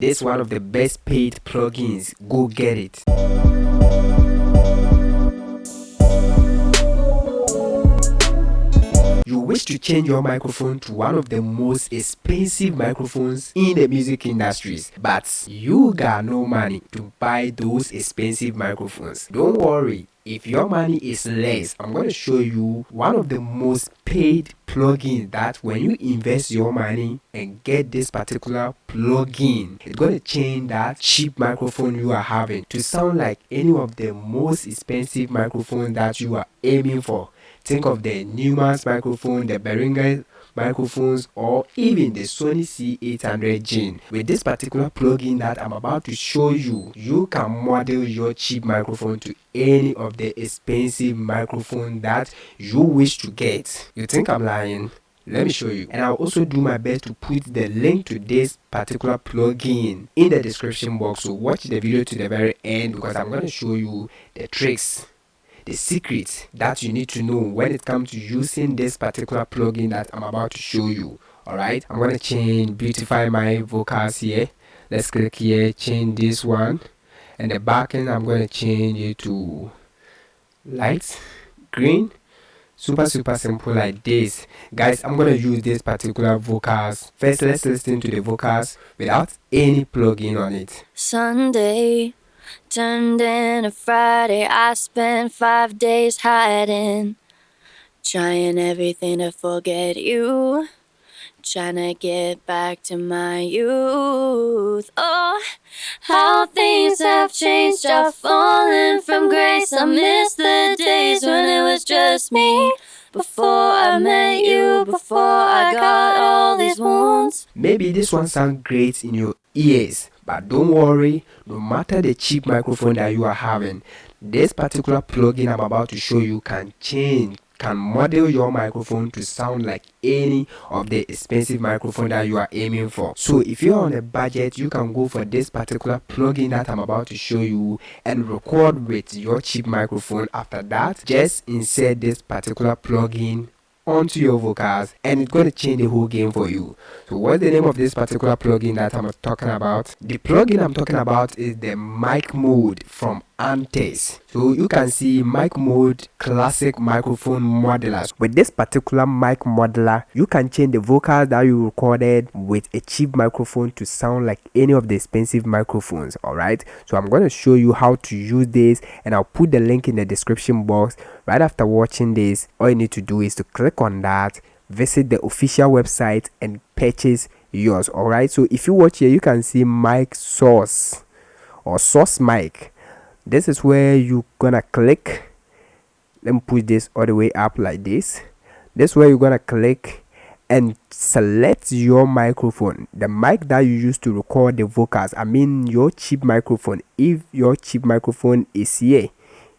This is one of the best paid plugins. Go get it. You wish to change your microphone to one of the most expensive microphones in the music industries, but you got no money to buy those expensive microphones. Don't worry. If your money is less, I'm going to show you one of the most paid plugins that when you invest your money and get this particular plugin, it's going to change that cheap microphone you are having to sound like any of the most expensive microphones that you are aiming for. Think of the Newman's microphone, the Behringer microphones, or even the Sony C800 Gen. With this particular plugin that I'm about to show you, you can model your cheap microphone to any of the expensive microphone that you wish to get. You think I'm lying? Let me show you. And I'll also do my best to put the link to this particular plugin in the description box. So watch the video to the very end because I'm going to show you the tricks, the secrets that you need to know when it comes to using this particular plugin that I'm about to show you. Alright, I'm going to beautify my vocals here. Let's click here, change this one, and the backend I'm going to change it to light green. Super simple like this. Guys, I'm going to use this particular vocals. First, let's listen to the vocals without any plugin on it. Sunday turned into Friday. I spent 5 days hiding, trying everything to forget you, trying to get back to my youth. Oh, how things have changed. I've fallen from grace. I miss the days when it was just me. Before I met you, before I got all these wounds. Maybe this one sounds great in your ears, but don't worry, no matter the cheap microphone that you are having, this particular plugin I'm about to show you can model your microphone to sound like any of the expensive microphone that you are aiming for. So if you're on a budget, you can go for this particular plugin that I'm about to show you and record with your cheap microphone. After that, just insert this particular plugin onto your vocals and it's going to change the whole game for you. So what's the name of this particular plugin that I'm talking about? The plugin I'm talking about is the Mic Mod from Antares. So you can see Mic Mod classic microphone modelers. With this particular mic modeler, you can change the vocals that you recorded with a cheap microphone to sound like any of the expensive microphones. Alright, so I'm going to show you how to use this and I'll put the link in the description box. Right after watching this, all you need to do is to click on that, visit the official website and purchase yours. Alright, so if you watch here, you can see mic source or source mic. This is where you're gonna click. Let me put this all the way up like this. This is where you're gonna click and select your microphone, the mic that you use to record the vocals. I mean your cheap microphone. If your cheap microphone is here,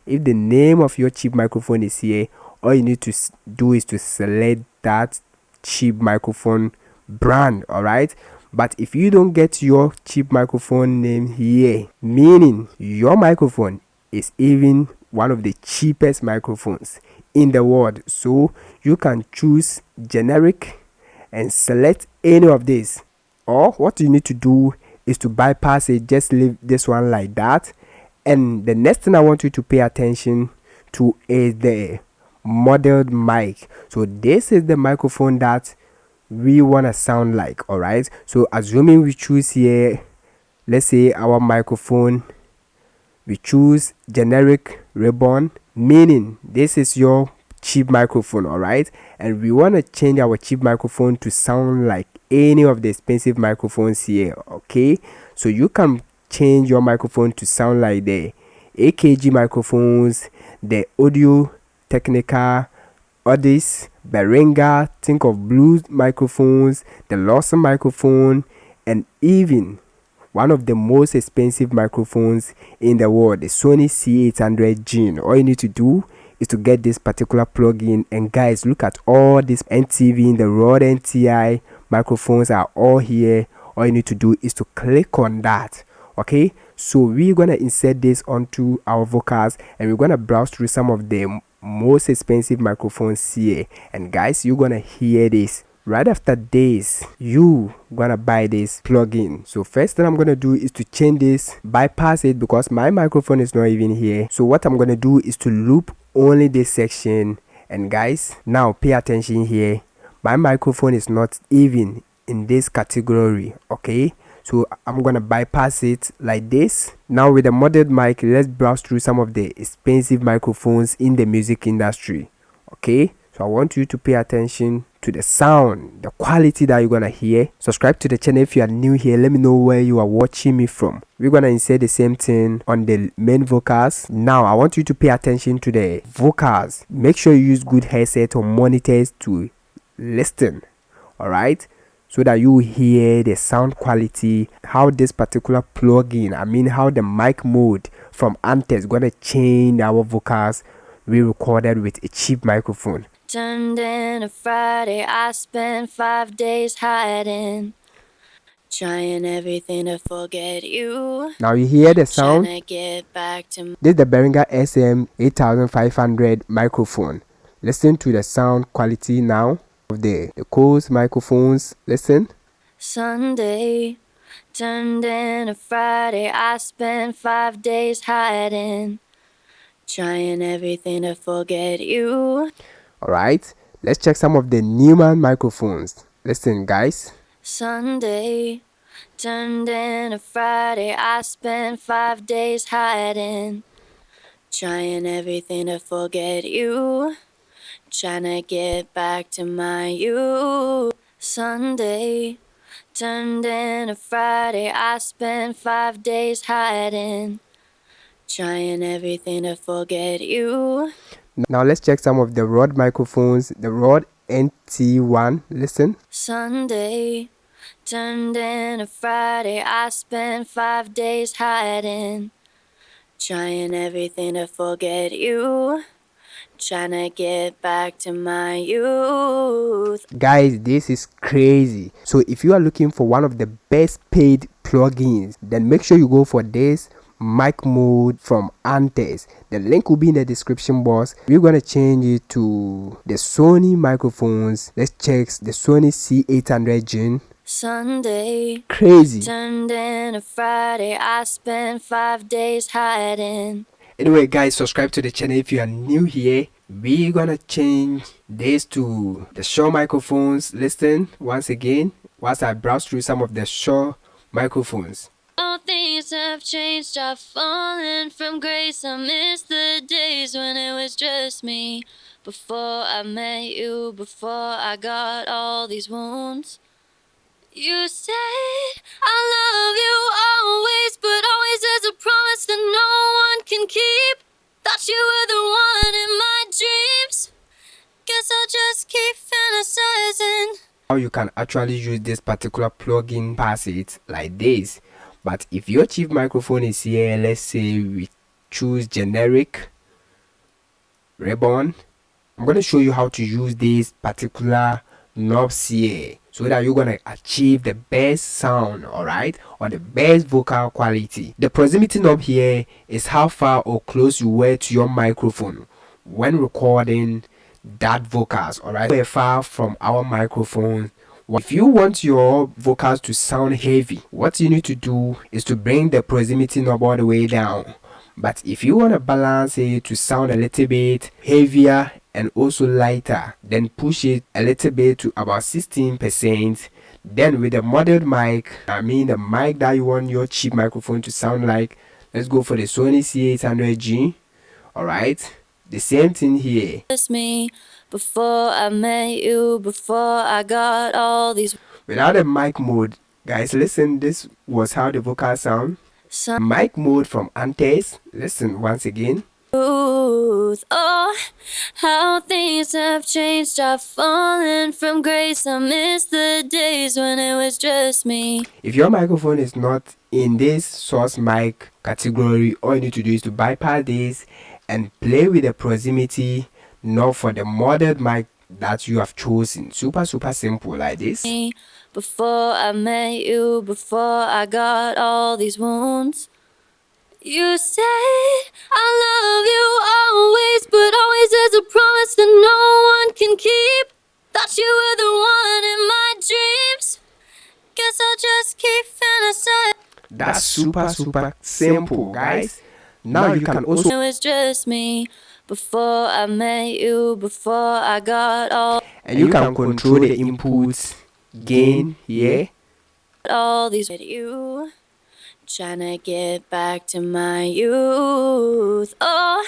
if the name of your cheap microphone is here, all you need to do is to select that cheap microphone brand. Alright, but if you don't get your cheap microphone name here, meaning your microphone is even one of the cheapest microphones in the world, so you can choose generic and select any of these. Or what you need to do is to bypass it, just leave this one like that. And the next thing I want you to pay attention to is the modeled mic. So this is the microphone that we want to sound like. All right, so assuming we choose here, let's say our microphone, we choose generic ribbon, meaning this is your cheap microphone. All right, and we want to change our cheap microphone to sound like any of the expensive microphones here. Okay, so you can change your microphone to sound like the AKG microphones, the Audio Technica, Odyssey, Behringer, think of Blue microphones, the Lawson microphone, and even one of the most expensive microphones in the world, the Sony C800 Gen. All you need to do is to get this particular plugin, and guys, look at all this NTV, the Rode NTI microphones are all here. All you need to do is to click on that. Okay, so we're gonna insert this onto our vocals and we're gonna browse through some of the most expensive microphones here, and guys, you're gonna hear this right after this, you gonna buy this plugin. So first thing I'm gonna do is to change this, bypass it because my microphone is not even here. So what I'm gonna do is to loop only this section. And guys, now pay attention here, my microphone is not even in this category, okay? So I'm gonna bypass it like this. Now with the modded mic, let's browse through some of the expensive microphones in the music industry, okay? So I want you to pay attention to the sound, the quality that you're gonna hear. Subscribe to the channel if you are new here. Let me know where you are watching me from. We're gonna insert the same thing on the main vocals. Now I want you to pay attention to the vocals. Make sure you use good headset or monitors to listen, all right, so that you hear the sound quality, how this particular plugin, how the mic mode from Antares gonna change our vocals we recorded with a cheap microphone. Turned in a Friday, I spent 5 days hiding, trying everything to forget you. Now you hear the sound. Trying to get back to this is the Behringer SM8500 microphone. Listen to the sound quality now of the Coles microphones. Listen. Sunday, turned in a Friday, I spent 5 days hiding, trying everything to forget you. Alright, let's check some of the Neumann microphones. Listen guys. Sunday, turned in a Friday, I spent 5 days hiding, trying everything to forget you. Trying to get back to my youth. Sunday, turned in a Friday, I spent 5 days hiding, trying everything to forget you. Now let's check some of the Rode microphones. The Rode NT1. Listen. Sunday, turned in a Friday, I spent 5 days hiding, trying everything to forget you. Trying to get back to my youth. Guys, this is crazy. So if you are looking for one of the best paid plugins, then make sure you go for this mic mode from Antares. The link will be in the description box. We're gonna change it to the Sony microphones. Let's check the Sony C800G. Sunday, crazy. Turned in a Friday, I spent 5 days hiding. Anyway guys, subscribe to the channel if you are new here. We're gonna change this to the Shure microphones. Listen once again whilst I browse through some of the Shure microphones. All things have changed, I've fallen from grace. I miss the days when it was just me. Before I met you, before I got all these wounds. You said I love you always, but always as a promise that no one can keep. Thought you were the one in my dreams. Guess I'll just keep fantasizing. How you can actually use this particular plugin pass it like this. But if your cheap microphone is here, let's say we choose generic ribbon, I'm going to show you how to use this particular knobs here so that you're gonna achieve the best sound, alright, or the best vocal quality. The proximity knob here is how far or close you were to your microphone when recording that vocals, alright. We're far from our microphone. If you want your vocals to sound heavy, what you need to do is to bring the proximity knob all the way down. But if you want to balance it to sound a little bit heavier and also lighter, then push it a little bit to about 16%. Then with the modded mic, the mic that you want your cheap microphone to sound like, let's go for the Sony C800G. Alright, the same thing here. It's me before I met you, before I got all these. Without a mic mode, guys, listen, this was how the vocals sound. Mic mode from Antares. Listen once again. Oh, how things have changed. I've fallen from grace. I miss the days when it was just me. If your microphone is not in this source mic category, all you need to do is to bypass this and play with the proximity knob for the modded mic that you have chosen. Super simple like this. Before I met you, before I got all these wounds. You said I love you always, but always as a promise that no one can keep. Thought you were the one in my dreams. Guess I'll just keep fantasizing. That's super simple, guys. Now you can also, It was just me before I met you, before I got and you can control the inputs, gain here. all these with you. Trying to get back to my youth. Oh,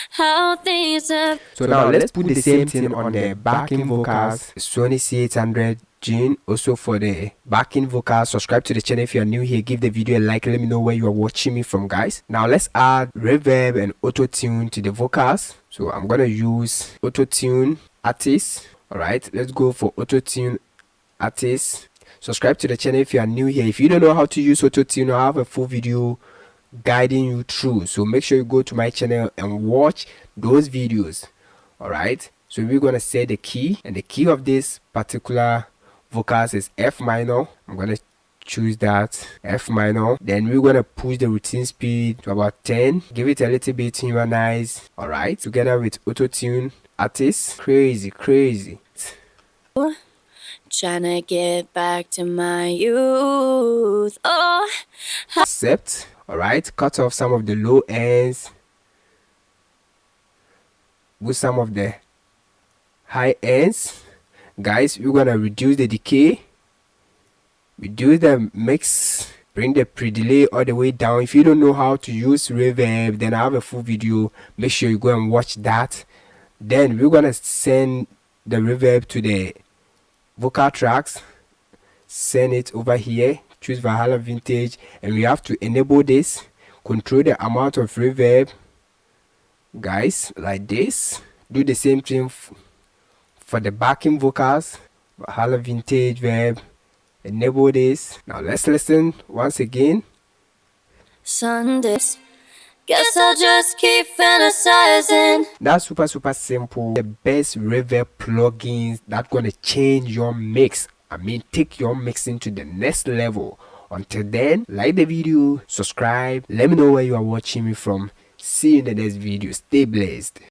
how things have. So now let's put the same thing on the backing vocals. Sony C800 Gene. Also for the backing vocals, subscribe to the channel if you are new here. Give the video a like. Let me know where you are watching me from, guys. Now let's add reverb and auto-tune to the vocals. So I'm gonna use auto-tune artist. All right, let's go for auto-tune artist. Subscribe to the channel if you are new here. If you don't know how to use Autotune, I have a full video guiding you through. So make sure you go to my channel and watch those videos. Alright. So we're gonna set the key, and the key of this particular vocals is F minor. I'm gonna choose that F minor. Then we're gonna push the routine speed to about 10. Give it a little bit humanized. Alright. Together with Autotune artist. Crazy. Trying to get back to my youth. Oh, Accept. Alright, cut off some of the low ends with some of the high ends. Guys, we're gonna reduce the decay, reduce the mix, bring the pre-delay all the way down. If you don't know how to use reverb, then I have a full video. Make sure you go and watch that. Then we're gonna send the reverb to the vocal tracks, send it over here, choose Valhalla Vintage, and we have to enable this, control the amount of reverb, guys, like this. Do the same thing for the backing vocals, Valhalla Vintage verb, enable this. Now let's listen once again. Sundays. Guess I'll just keep fantasizing. That's super simple. The best reverb plugins that gonna change your mix. I mean, take your mixing to the next level. Until then, like the video, subscribe, let me know where you are watching me from. See you in the next video. Stay blessed.